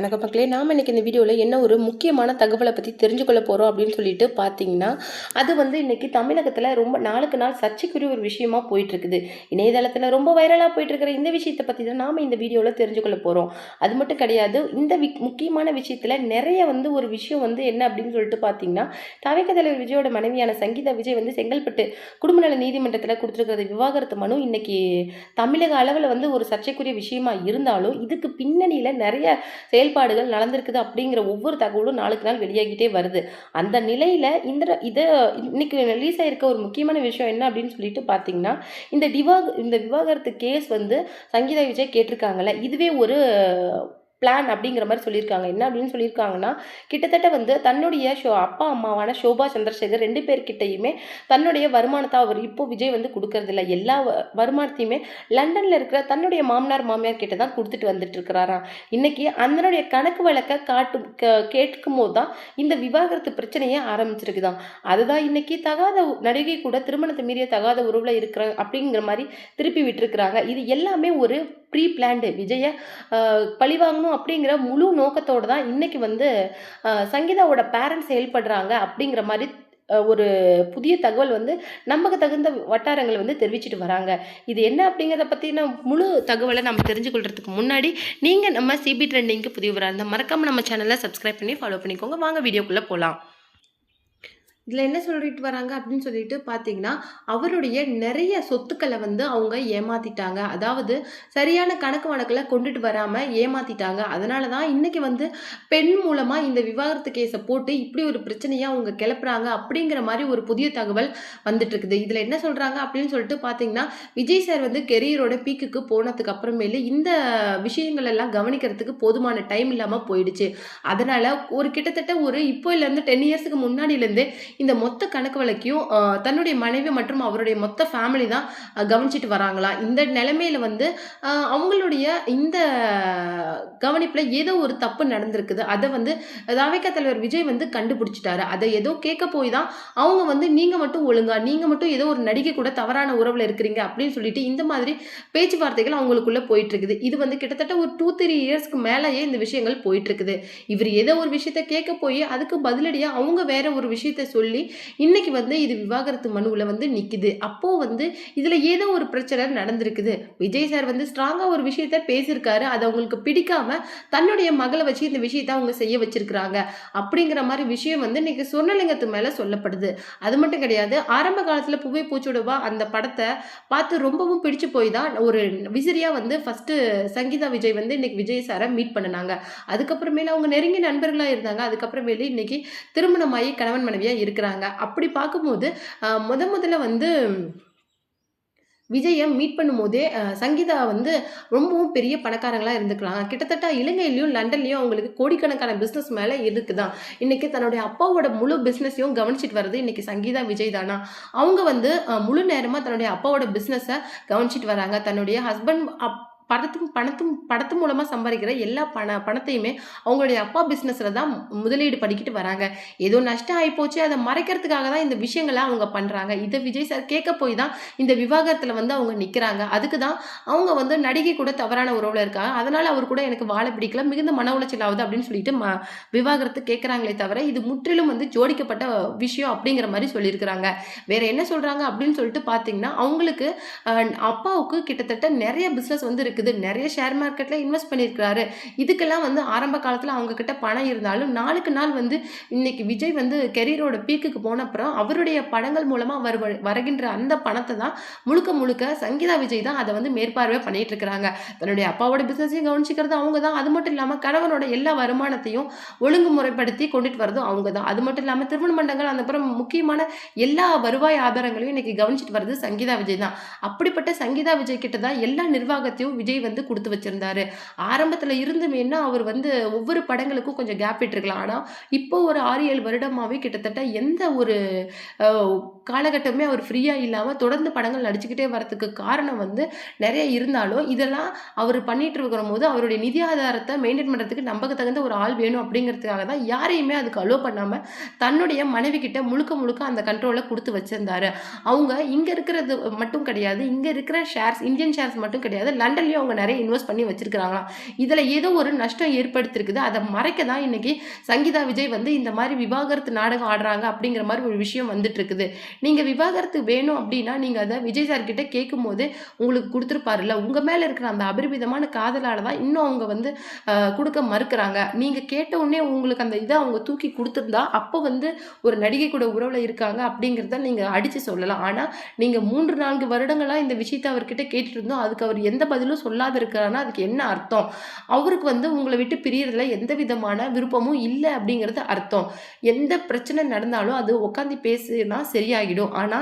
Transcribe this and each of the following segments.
வணக்கம் மக்களே. நாம் இன்றைக்கி இந்த வீடியோவில் என்ன ஒரு முக்கியமான தகவலை பற்றி தெரிஞ்சுக்கொள்ள போகிறோம் அப்படின்னு சொல்லிட்டு பார்த்தீங்கன்னா, அது இன்றைக்கி தமிழகத்தில் ரொம்ப நாளுக்கு நாள் சர்ச்சைக்குரிய ஒரு விஷயமா போயிட்டுருக்குது. இணையதளத்தில் ரொம்ப வைரலாக போயிட்டுருக்கிற இந்த விஷயத்தை பற்றி தான் நாம் இந்த வீடியோவில் தெரிஞ்சுக்கொள்ள போகிறோம். அது மட்டும் கிடையாது, இந்த முக்கியமான விஷயத்தில் நிறைய ஒரு விஷயம் என்ன அப்படின்னு சொல்லிட்டு பார்த்தீங்கன்னா, தவிக தலைவர் விஜயோட மனைவியான சங்கீதா விஜய் செங்கல்பட்டு குடும்ப நல நீதிமன்றத்தில் கொடுத்துருக்கிறது விவாகரத்து மனு இன்றைக்கி தமிழக அளவில் ஒரு சர்ச்சைக்குரிய விஷயமா இருந்தாலும், இதுக்கு பின்னணியில் நிறைய செயல்பாடுகள் நடந்திருக்குது அப்படிங்கிற ஒவ்வொரு தகவலும் நாளுக்கு நாள் வெளியாகிட்டே வருது. அந்த நிலையில் இதை இன்னைக்கு ரிலீஸ் ஆயிருக்க ஒரு முக்கியமான விஷயம் என்ன அப்படின்னு சொல்லிட்டு பார்த்தீங்கன்னா, இந்த விவாகரத்து கேஸ் சங்கீதா விஜய் கேட்டிருக்காங்கல்ல, இதுவே ஒரு பிளான் அப்படிங்கிற மாதிரி சொல்லியிருக்காங்க. என்ன அப்படின்னு சொல்லியிருக்காங்கன்னா, கிட்டத்தட்ட தன்னுடைய அப்பா அம்மாவான ஷோபா சந்திரசேகர் 2 பேர்கிட்டையுமே தன்னுடைய வருமானத்தை அவர் இப்போ விஜய் கொடுக்கறதில்ல. எல்லா வருமானத்தையுமே லண்டனில் இருக்கிற தன்னுடைய மாமனார் கிட்ட தான் கொடுத்துட்டு வந்துட்டு இருக்கிறாராம். இன்னைக்கு அதனுடைய கணக்கு வழக்கை கேட்கும் போது தான் இந்த விவாகரத்து பிரச்சனையே ஆரம்பிச்சிருக்குதான். அதுதான் இன்னைக்கு தகாத நடிகை கூட திருமணத்தை மீறிய தகாத உறவுல இருக்கிற அப்படிங்கிற மாதிரி திருப்பி விட்டுருக்குறாங்க. இது எல்லாமே ஒரு ப்ரீ பிளான்டு. விஜயை பழிவாங்கணும் அப்படிங்கிற முழு நோக்கத்தோடு தான் இன்னைக்கு சங்கீதாவோட பேரண்ட்ஸ் செயல்படுறாங்க அப்படிங்கிற மாதிரி ஒரு புதிய தகவல் நமக்கு தகுந்த வட்டாரங்கள் தெரிவிச்சிட்டு வராங்க. இது என்ன அப்படிங்கிறத பற்றின முழு தகவலை நம்ம தெரிஞ்சுக்கொள்றதுக்கு முன்னாடி நீங்கள் நம்ம சிபி ட்ரெண்டிங்க்கு புதியவராக இருந்தால் மறக்காமல் நம்ம சேனலை சப்ஸ்கிரைப் பண்ணி ஃபாலோ பண்ணிக்கோங்க. வாங்க வீடியோக்குள்ளே போகலாம். இதில் என்ன சொல்லிட்டு வராங்க அப்படின்னு சொல்லிட்டு பார்த்தீங்கன்னா, அவருடைய நிறைய சொத்துக்களை அவங்க ஏமாத்திட்டாங்க. அதாவது சரியான கணக்கு வழக்கில் கொண்டுட்டு வராமல் ஏமாத்திட்டாங்க. அதனால தான் இன்னைக்கு பெண் மூலமாக இந்த விவாகரத்து கேஸை போட்டு இப்படி ஒரு பிரச்சனையாக அவங்க கிளப்புறாங்க அப்படிங்கிற மாதிரி ஒரு புதிய தகவல் வந்துட்டு இருக்குது. இதில் என்ன சொல்கிறாங்க அப்படின்னு சொல்லிட்டு பார்த்தீங்கன்னா, விஜய் சார் கெரியரோட பீக்குக்கு போனதுக்கு அப்புறமேலு இந்த விஷயங்கள் எல்லாம் கவனிக்கிறதுக்கு போதுமான டைம் இல்லாமல் போயிடுச்சு. அதனால் கிட்டத்தட்ட இப்போலேருந்து 10 இயர்ஸுக்கு முன்னாடியிலேருந்து இந்த மொத்த கணக்கு வழக்கையும் தன்னுடைய மனைவி மற்றும் அவருடைய மொத்த ஃபேமிலி தான் கவனிச்சிட்டு வராங்களாம். இந்த நிலைமையில அவங்களுடைய இந்த கவனிப்பில் ஏதோ ஒரு தப்பு நடந்திருக்குது. அதை தவிக தலைவர் விஜய் கண்டுபிடிச்சிட்டாரு. அதை ஏதோ கேட்க போய் தான் அவங்க நீங்க மட்டும் ஒழுங்கா, நீங்க மட்டும் ஏதோ ஒரு நடிகை கூட தவறான உறவுல இருக்கிறீங்க அப்படின்னு சொல்லிட்டு இந்த மாதிரி பேச்சுவார்த்தைகள் அவங்களுக்குள்ள போயிட்டு இருக்குது. இது கிட்டத்தட்ட ஒரு 2-3 இயர்ஸ்க்கு மேலேயே இந்த விஷயங்கள் போயிட்டு இருக்குது. இவர் ஏதோ ஒரு விஷயத்த கேட்க போய் அதுக்கு பதிலடியா அவங்க வேற ஒரு விஷயத்த சொல்லி இன்னைக்கு இது விவாகரத்து மனுவில் நிக்குது. அப்போ இதுல ஏதோ ஒரு பிரச்சனை நடந்திருக்குது. விஜய் சார் ஸ்ட்ராங்கா ஒரு விஷயத்த பேசியிருக்காரு. அது அவங்களுக்கு பிடிக்காம தன்னுடைய மகளை வச்சு இந்த விஷயத்த அவங்க செய்ய வச்சிருக்கிறாங்க அப்படிங்கிற மாதிரி விஷயம் இன்னைக்கு சொர்ணலிங்கத்து மேல சொல்லப்படுது. அது மட்டும் கிடையாது, ஆரம்ப காலத்துல பூவே பூச்சுடவா அந்த படத்தை பார்த்து ரொம்பவும் பிடிச்சு போய் தான் ஒரு விசிறியா ஃபர்ஸ்ட் சங்கீதா விஜய் இன்னைக்கு விஜய் சாரை மீட் பண்ணினாங்க. அதுக்கப்புறமேல அவங்க நெருங்கிய நண்பர்களா இருந்தாங்க. அதுக்கப்புறமேல இன்னைக்கு திருமணமாகி கணவன் மனைவியா இருக்கிறாங்க. அப்படி பார்க்கும்போது முதல்ல விஜயை மீட் பண்ணும்போதே சங்கீதா ரொம்பவும் பெரிய பணக்காரங்களாக இருந்துக்கிறாங்க. கிட்டத்தட்ட இலங்கையிலையும் லண்டன்லையும் அவங்களுக்கு கோடிக்கணக்கான பிஸ்னஸ் மேலே இருக்குதான். இன்னைக்கு தன்னுடைய அப்பாவோட முழு பிஸ்னஸையும் கவனிச்சிட்டு வர்றது இன்னைக்கு சங்கீதா விஜய் தானா. அவங்க முழு நேரமாக தன்னுடைய அப்பாவோட பிஸ்னஸை கவனிச்சிட்டு வராங்க. தன்னுடைய ஹஸ்பண்ட் படத்து மூலமாக சம்பாதிக்கிற எல்லா பணத்தையுமே அவங்களுடைய அப்பா பிஸ்னஸில் தான் முதலீடு பண்ணிக்கிட்டு வராங்க. ஏதோ நஷ்டம் ஆகிப்போச்சு, அதை மறைக்கிறதுக்காக தான் இந்த விஷயங்களை அவங்க பண்ணுறாங்க. இதை விஜய் சார் கேட்க போய் தான் இந்த விவாகரத்தில் அவங்க நிற்கிறாங்க. அதுக்கு தான் அவங்க நடிகை கூட தவறான உறவில் இருக்காங்க. அதனால் அவர் கூட எனக்கு வாழ பிடிக்கல, மிகுந்த மன உளைச்சல் ஆகுது அப்படின்னு சொல்லிட்டு விவாகரத்து கேட்குறாங்களே தவிர இது முற்றிலும் ஜோடிக்கப்பட்ட விஷயம் அப்படிங்கிற மாதிரி சொல்லியிருக்கிறாங்க. வேற என்ன சொல்கிறாங்க அப்படின்னு சொல்லிட்டு பார்த்தீங்கன்னா, அவங்களுக்கு அப்பாவுக்கு கிட்டத்தட்ட நிறைய பிஸ்னஸ் இருக்குது. நிறைய ஷேர் மார்க்கெட்ல இன்வெஸ்ட் பண்ணியிருக்கிறாரு. இதுக்கெல்லாம் ஆரம்ப காலத்தில் அவங்க கிட்ட பணம் இருந்தாலும் நாளுக்கு நாள் இன்னைக்கு விஜய் கெரியரோட பீக்குக்கு போன அப்புறம் அவருடைய படங்கள் மூலமா வருகின்ற அந்த பணத்தை தான் முழுக்க சங்கீதா விஜய் தான் அதை மேற்பார்வை பண்ணிட்டு இருக்கிறாங்க. தன்னுடைய அப்பாவோட பிசினஸையும் கவனிச்சுக்கிறது அவங்க தான். அது மட்டும் இல்லாமல் கணவனோட எல்லா வருமானத்தையும் ஒழுங்குமுறைப்படுத்தி கொண்டுட்டு வரதும் அவங்க தான். அது மட்டும் இல்லாமல் திருமண மண்டங்கள் அந்த அப்புறம் முக்கியமான எல்லா வருவாய் ஆதாரங்களையும் இன்னைக்கு கவனிச்சுட்டு வருது சங்கீதா விஜய் தான். அப்படிப்பட்ட சங்கீதா விஜய் கிட்ட தான் எல்லா நிர்வாகத்தையும் விஜய் கொடுத்து வச்சிருந்தாரு. ஆரம்பத்துல இருந்துமேன்னா அவர் ஒவ்வொரு படங்களுக்கும் கொஞ்சம் கேப் விட்டுருக்கலாம். ஆனா இப்போ ஒரு 6-7 வருடமாவே கிட்டத்தட்ட எந்த ஒரு காலகட்டமே அவர் ஃப்ரீயா இல்லாம தொடர்ந்து படங்கள் நடிச்சுக்கிட்டே வரதுக்கு காரணம் வந்து நிறைய இருந்தாலும், இதெல்லாம் அவரு பண்ணிட்டு இருக்கும்போது அவருடைய நிதி ஆதாரத்த மெயின்டெயின் பண்றதுக்கு நமக்கு தகுந்த ஒரு ஆள் வேணும் அப்படிங்கிறதுக்காக தான் யாரையுமே அதுக்கு அலோ பண்ணாம, தன்னுடைய மனைவி கிட்ட முழுக்க முழுக்க அந்த கண்ட்ரோல குடுத்து வச்சிருந்தாரு. அவங்க இங்க இருக்கிறது மட்டும் கிடையாது. இங்க இருக்கிற ஷேர்ஸ் இந்தியன் ஷேர்ஸ் மட்டும் கிடையாது. லண்டன்லயும் அவங்க நிறைய இன்வெஸ்ட் பண்ணி வச்சிருக்காங்களாம். இதுல ஏதோ ஒரு நஷ்டம் ஏற்படுத்தியிருக்குது. அத மறைக்க தான் இன்னைக்கு சங்கீதா விஜய் வந்து இந்த மாரி விவாகரத்து நாடகம் ஆடுறாங்க அப்படிங்கிற மாரி ஒரு விஷயம் வந்துட்டு இருக்குது. நீங்க விவாகரத்து வேணும் அப்படின்னா, நீங்க அத விஜய் சார் கிட்ட கேட்கும்போதே உங்களுக்கு குடுத்துருப்பாருல்ல. உங்க மேல இருக்கிற அந்த அபரிமிதமான காதலால தான் இன்னும் அவங்க வந்து குடுக்க மறுக்கிறாங்க. நீங்க கேட்ட உடனே உங்களுக்கு அந்த இத அவங்க தூக்கி குடுத்திருந்தா, அப்ப வந்து ஒரு நடிகை கூட உறவுல இருக்காங்க அப்படிங்கிறத நீங்க அடிச்சு சொல்லலாம். ஆனா, நீங்க 3, 4 வருடங்களா இந்த விஷயத்த அவர்கிட்ட கேட்டுட்டு இருந்தோம். அதுக்கு அவர் எந்த பதிலும் சொல்லாத இருக்கிறார்னா, அதுக்கு என்ன அர்த்தம்? அவருக்கு வந்து உங்கள விட்டு பிரியறதுல எந்த விதமான விருப்பமும் இல்ல அப்படிங்கிறது அர்த்தம். எந்த பிரச்சனை நடந்தாலும் அது உட்காந்து பேசினா சரியாகிடும். ஆனா,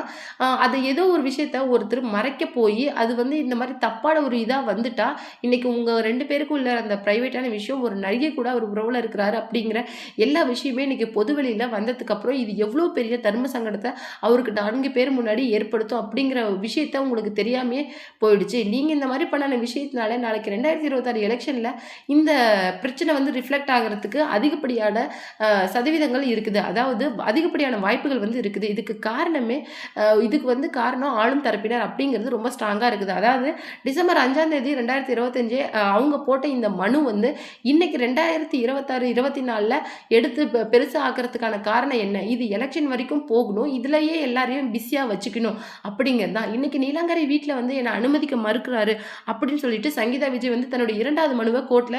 அது ஏதோ ஒரு விஷயத்த ஒருத்தர் மறைக்க போயி, அது வந்து இந்த மாரி தப்பான ஒரு இதா வந்துட்டா, இன்னைக்கு உங்க 2 பேருக்கும் உள்ள அந்த பிரைவேட்டான விஷயம் ஒரு நடிகை கூட அவர் உறவுல இருக்கிறாரு அப்படிங்கிற எல்லா விஷயமே இன்னைக்கு பொது வெளியில வந்ததுக்கு அப்புறம், இது எவ்வளோ பெரிய தர்ம சங்கடத்த அவருக்கு 4 பேர் முன்னாடி ஏற்படுத்தும் அப்படிங்கிற விஷயத்த உங்களுக்கு தெரியாமயே போயிடுச்சு. நீங்க இந்த மாரி பண்ணன விஷயத்தினால நாளைக்கு 2026 எலக்ஷன்ல இந்த பிரச்சனை வந்து ரிஃப்ளெக்ட் ஆகுறதுக்கு அதிகப்படியான சதவீதங்கள் இருக்குது. அதாவது அதிகப்படியான வாய்ப்புகள் வந்து இருக்குது. இதுக்கு வந்து காரணம் ஆளும் தரப்பினர் அப்படிங்கிறது ரொம்ப ஸ்ட்ராங்கா இருக்குது. அதாவது டிசம்பர் 5ஆம் தேதி 2025 அவங்க போட்ட இந்த மனு வந்து இன்னைக்கு 2026, 24ல எடுத்து பெருசா ஆக்குறதுக்கான காரணம் என்ன? இது எலக்ஷன் வரைக்கும் போகணும். இதுலயே எல்லாரையும் பிஸியா வச்சுக்கணும் அப்படிங்கிறது தான். இன்னைக்கு நீலாங்கரை வீட்ல வந்து என்ன அனுமதிக்க மறுக்கிறாரு அப்படின்னு சொல்லிட்டு சங்கீதா விஜய் வந்து தன்னுடைய 2வது மனுவ கோர்ட்ல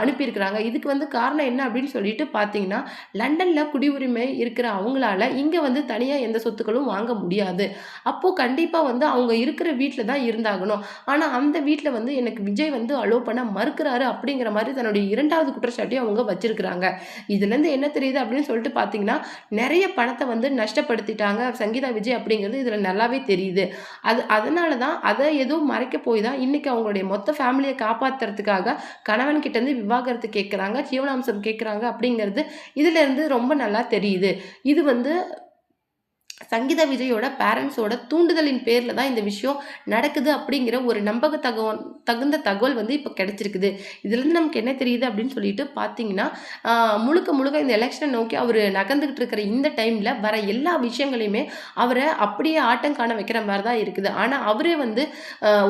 அனுப்பியிருக்கிறாங்க. இதுக்கு வந்து காரணம் என்ன அப்படின்னு சொல்லிட்டு பார்த்தீங்கன்னா, லண்டன்ல குடியுரிமை இருக்கிற அவங்களால இங்க வந்து தனியா எந்த சொத்துக்களும் வாங்க முடியாது. அப்போ கண்டிப்பா வந்து அவங்க இருக்கிற வீட்ல தான் இருந்தாகணும். ஆனா அந்த வீட்ல வந்து எனக்கு விஜய் வந்து அலோ பண்ண மறுக்கிறாரு அப்படிங்கிற மாரி தன்னுடைய 2வது குற்றச்சாட்டையும் அவங்க வச்சிருக்கிறாங்க. இதுலேருந்து என்ன தெரியுது அப்படின்னு சொல்லிட்டு பார்த்தீங்கன்னா, நெறைய பணத்த வந்து நஷ்டப்படுத்திட்டாங்க சங்கீதா விஜய் அப்படிங்கிறது இதுல நல்லாவே தெரியுது. அதனால தான் அத ஏதோ மறைக்க போய் தான் இன்னைக்கு அவங்களுடைய மொத்த ஃபேமிலிய காப்பாத்துறதுக்காக கணவன் கிட்ட இருந்து விவாகரத்து கேட்கறாங்க, ஜீவனாம்சம் கேட்கறாங்க அப்படிங்கிறது இதுலேருந்து ரொம்ப நல்லா தெரியுது. இது வந்து சங்கீதா விஜயோட பேரண்ட்ஸோட தூண்டுதலின் பேர்ல தான் இந்த விஷயம் நடக்குது அப்படிங்கிற ஒரு தகுந்த தகவல் வந்து இப்போ கிடைச்சிருக்குது. இதுலேருந்து நமக்கு என்ன தெரியுது அப்படின்னு சொல்லிட்டு பார்த்தீங்கன்னா, முழுக்க முழுக்க இந்த எலெக்ஷனை நோக்கி அவர் நகர்ந்துகிட்டு இருக்கிற இந்த டைம்ல வர எல்லா விஷயங்களையுமே அவரை அப்படியே ஆட்டம் காண வைக்கிற மாதிரி தான் இருக்குது. ஆனால் அவரே வந்து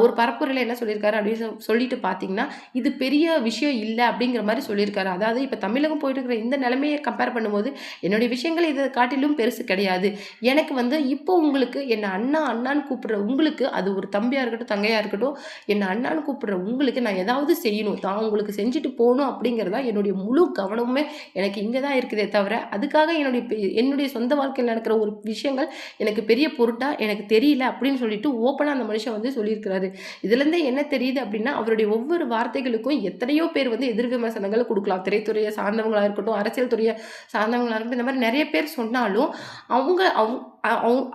ஒரு பரப்புரையில் என்ன சொல்லியிருக்காரு அப்படின்னு சொல்லிட்டு பார்த்தீங்கன்னா, இது பெரிய விஷயம் இல்லை அப்படிங்கிற மாதிரி சொல்லியிருக்காரு. அதாவது இப்போ தமிழகம் போயிட்டு இருக்கிற இந்த நிலைமையை கம்பேர் பண்ணும்போது என்னுடைய விஷயங்கள் இதை காட்டிலும் பெருசு கிடையாது. எனக்கு வந்து இப்போ உங்களுக்கு என்ன அண்ணா அண்ணான்னு கூப்பிடுற உங்களுக்கு, அது ஒரு தம்பியா இருக்கட்டும் தங்கையா இருக்கட்டும், என்ன அண்ணான்னு கூப்பிடுற உங்களுக்கு நான் ஏதாவது செய்யணும், தான் உங்களுக்கு செஞ்சுட்டு போகணும் அப்படிங்கிறதா என்னுடைய முழு கவனமுமே எனக்கு இங்கே தான் இருக்குதே தவிர, அதுக்காக என்னுடைய சொந்த வாழ்க்கையில் நடக்கிற ஒரு விஷயங்கள் எனக்கு பெரிய பொருட்டா எனக்கு தெரியல அப்படின்னு சொல்லிட்டு ஓப்பனாக அந்த மனுஷன் வந்து சொல்லியிருக்கிறாரு. இதுலேருந்தே என்ன தெரியுது அப்படின்னா, அவருடைய ஒவ்வொரு வார்த்தைகளுக்கும் எத்தனையோ பேர் வந்து எதிர் விமர்சனங்களை கொடுக்கலாம். திரைத்துறையை சார்ந்தவங்களா இருக்கட்டும், அரசியல் துறையை சார்ந்தவங்களா இருக்கட்டும், இந்த மாதிரி நிறைய பேர் சொன்னாலும் அவங்க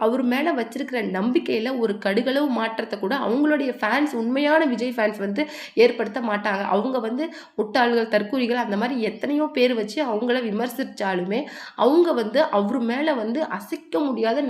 அவர் மேல வச்சிருக்கிற நம்பிக்கையில ஒரு கடுகளவு மாற்றத்தை கூட அவங்களுடைய ஃபேன்ஸ், உண்மையான விஜய் ஃபேன்ஸ் வந்து ஏற்படுத்த மாட்டாங்க. அவங்க வந்து முட்டாள்கள், தற்கூரிகள் அந்த மாதிரி எத்தனையோ பேர் வச்சு அவங்கள விமர்சிச்சாலுமே அவங்க வந்து அவர் மேல வந்து அசைக்க முடியாத